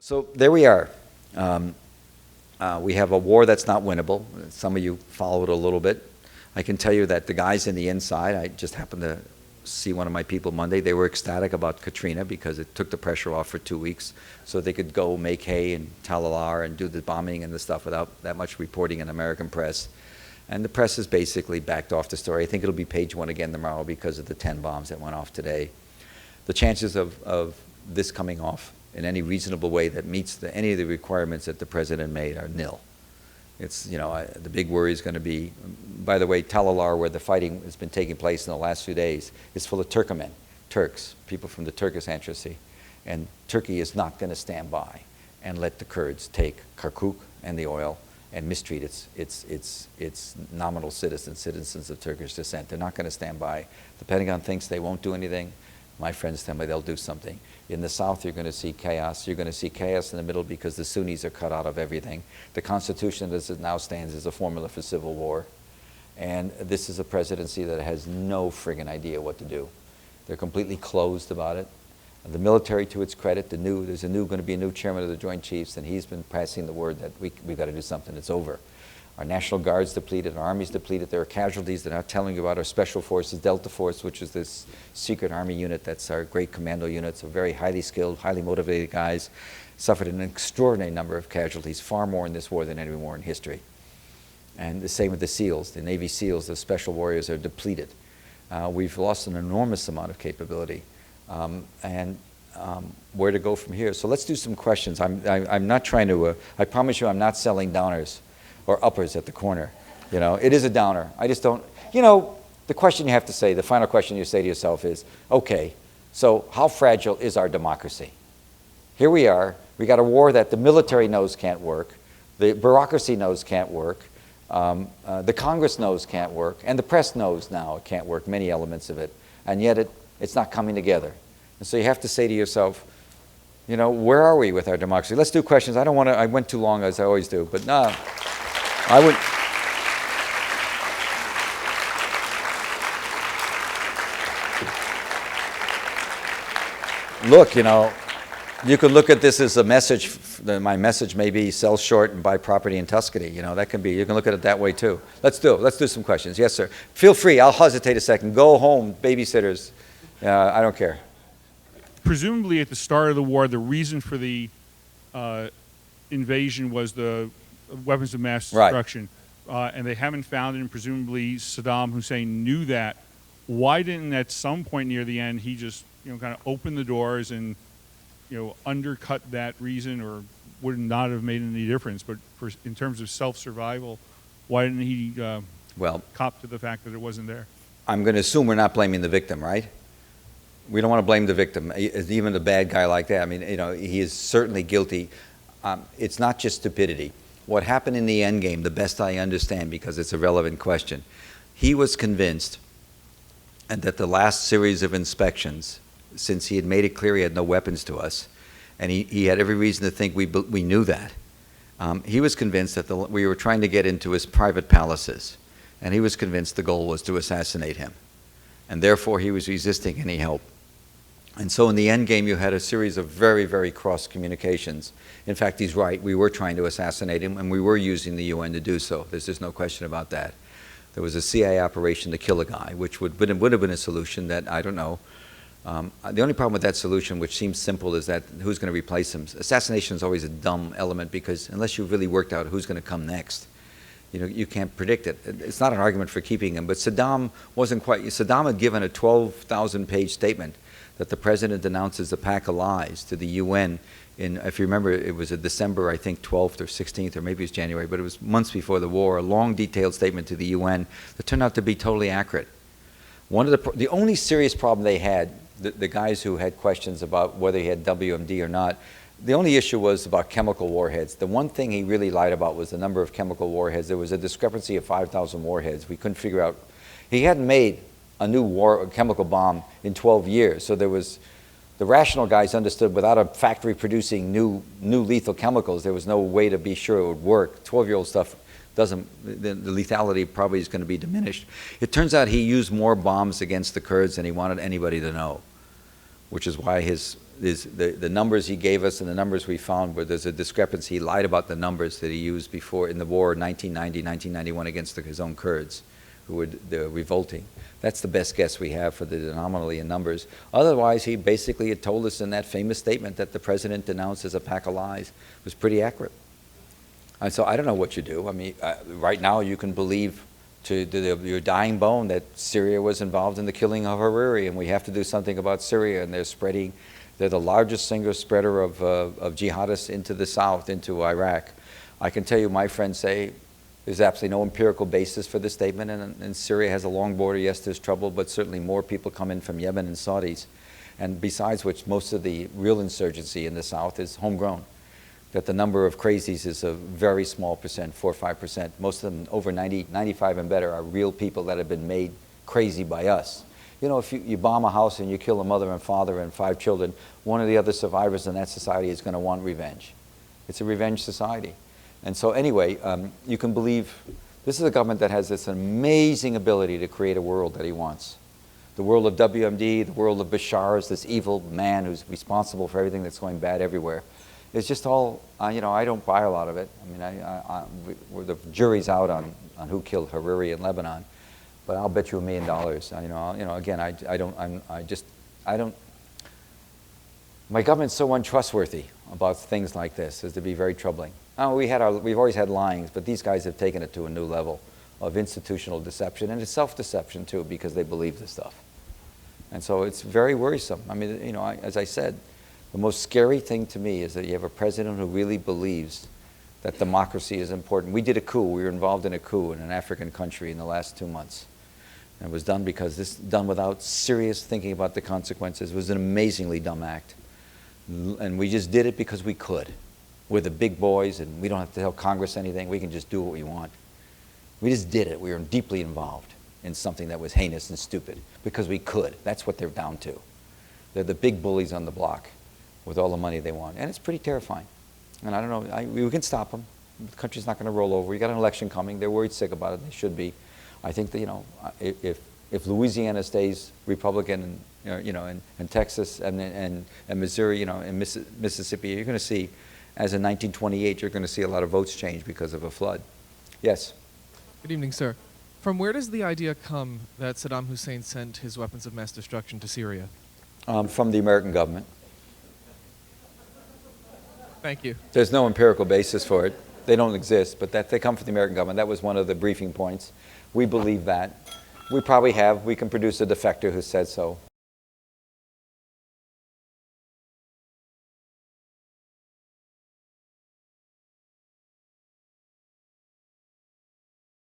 So there we are. We have a war that's not winnable. Some of you followed a little bit. I can tell you that the guys in the inside, I just happened to see one of my people Monday, they were ecstatic about Katrina because it took the pressure off for 2 weeks so they could go make hay in Talalar and do the bombing and the stuff without that much reporting in American press. And the press has basically backed off the story. I think it'll be page one again tomorrow because of the 10 bombs that went off today. The chances of this coming off in any reasonable way that meets any of the requirements that the president made are nil. It's, you know, the big worry is going to be, by the way, Talalar, where the fighting has been taking place in the last few days, is full of Turkmen, Turks, people from the Turkish ancestry. And Turkey is not going to stand by and let the Kurds take Kirkuk and the oil and mistreat its nominal citizens of Turkish descent. They're not going to stand by. The Pentagon thinks they won't do anything. My friends tell me they'll do something. In the South, you're going to see chaos. You're going to see chaos in the middle because the Sunnis are cut out of everything. The Constitution as it now stands is a formula for civil war. And this is a presidency that has no friggin' idea what to do. They're completely closed about it. The military, to its credit, there's going to be a new chairman of the Joint Chiefs, and he's been passing the word that we've got to do something. It's over. Our National Guard's depleted, our Army's depleted. There are casualties. They're not telling you about our Special Forces, Delta Force, which is this secret Army unit that's our great commando unit. So very highly skilled, highly motivated guys. Suffered an extraordinary number of casualties, far more in this war than any war in history. And the same with the SEALs. The Navy SEALs, the Special Warriors, are depleted. We've lost an enormous amount of capability. Where to go from here? So let's do some questions. I'm not trying to, I promise you I'm not selling downers or uppers at the corner. You know, it is a downer. I just don't, you know, the question you have to say, the final question you say to yourself is, okay, so how fragile is our democracy? Here we are, we got a war that the military knows can't work, the bureaucracy knows can't work, the Congress knows can't work, and the press knows now it can't work, many elements of it, and yet it's not coming together. And so you have to say to yourself, you know, where are we with our democracy? Let's do questions. I don't want to, I went too long as I always do, but no. I would. Look, you know, you could look at this as a message. My message may be sell short and buy property in Tuscany. You know, that can be, you can look at it that way too. Let's do it. Let's do some questions. Yes, sir. Feel free. I'll hesitate a second. Go home, babysitters. I don't care. Presumably at the start of the war, the reason for the invasion was the weapons of mass destruction, right. And they haven't found it, and presumably Saddam Hussein knew that. Why didn't at some point near the end he just, you know, kind of open the doors and, you know, undercut that reason, or would not have made any difference? But in terms of self-survival, why didn't he cop to the fact that it wasn't there? I'm going to assume we're not blaming the victim, right? We don't want to blame the victim, even a bad guy like that. I mean, you know, he is certainly guilty. It's not just stupidity. What happened in the end game, the best I understand, because it's a relevant question, he was convinced that the last series of inspections, since he had made it clear he had no weapons to us, and he had every reason to think we knew that, he was convinced that we were trying to get into his private palaces, and he was convinced the goal was to assassinate him, and therefore he was resisting any help. And so in the end game, you had a series of very, very cross communications. In fact, he's right. We were trying to assassinate him, and we were using the UN to do so. There's just no question about that. There was a CIA operation to kill a guy, which would have been a solution that, I don't know. The only problem with that solution, which seems simple, is that who's going to replace him? Assassination is always a dumb element because unless you've really worked out who's going to come next, you know, you can't predict it. It's not an argument for keeping him, but Saddam wasn't quite. Saddam had given a 12,000-page statement that the president denounces a pack of lies to the UN in, if you remember, it was a December, I think, 12th or 16th, or maybe it was January, but it was months before the war, a long, detailed statement to the UN that turned out to be totally accurate. One of the only serious problem they had, the guys who had questions about whether he had WMD or not, the only issue was about chemical warheads. The one thing he really lied about was the number of chemical warheads. There was a discrepancy of 5,000 warheads. We couldn't figure out. He hadn't made a new chemical bomb in 12 years. So there was, the rational guys understood without a factory producing new lethal chemicals, there was no way to be sure it would work. 12-year-old stuff doesn't, the lethality probably is going to be diminished. It turns out he used more bombs against the Kurds than he wanted anybody to know, which is why his the numbers he gave us and the numbers we found, where there's a discrepancy. He lied about the numbers that he used before in the war in 1990, 1991 against his own Kurds, who were revolting. That's the best guess we have for the anomaly in numbers. Otherwise, he basically had told us in that famous statement that the president denounced as a pack of lies. It was pretty accurate. And so I don't know what you do. I mean, right now you can believe to your dying bone that Syria was involved in the killing of Hariri, and we have to do something about Syria, and they're the largest single spreader of jihadists into the south, into Iraq. I can tell you, my friends say there's absolutely no empirical basis for this statement, and Syria has a long border. Yes, there's trouble, but certainly more people come in from Yemen and Saudis. And besides which, most of the real insurgency in the south is homegrown. That the number of crazies is a very small percent, 4 or 5%. Most of them, over 90, 95 and better, are real people that have been made crazy by us. You know, if you bomb a house and you kill a mother and father and 5 children, one of the other survivors in that society is going to want revenge. It's a revenge society. And so anyway, you can believe this is a government that has this amazing ability to create a world that he wants. The world of WMD, the world of Bashar, is this evil man who's responsible for everything that's going bad everywhere. It's just all, you know, I don't buy a lot of it. I mean, the jury's out on who killed Hariri in Lebanon, but I'll bet you $1 million. You know, again, I don't. My government's so untrustworthy about things like this as to be very troubling. We've always had lying, but these guys have taken it to a new level of institutional deception, and it's self-deception too, because they believe this stuff. And so it's very worrisome. I mean, you know, as I said, the most scary thing to me is that you have a president who really believes that democracy is important. We did a coup. We were involved in a coup in an African country in the last 2 months. And it was done done without serious thinking about the consequences. It was an amazingly dumb act. And we just did it because we could. We're the big boys, and we don't have to tell Congress anything. We can just do what we want. We just did it. We were deeply involved in something that was heinous and stupid because we could. That's what they're down to. They're the big bullies on the block with all the money they want. And it's pretty terrifying. And I don't know, we can stop them. The country's not going to roll over. You got an election coming. They're worried sick about it. They should be. I think that, you know, if Louisiana stays Republican, and Texas and Missouri, you know, and Mississippi, you're going to see, as in 1928, you're going to see a lot of votes change because of a flood. Yes? Good evening, sir. From where does the idea come that Saddam Hussein sent his weapons of mass destruction to Syria? From the American government. Thank you. There's no empirical basis for it. They don't exist, but they come from the American government. That was one of the briefing points. We believe that. We probably have. We can produce a defector who says so.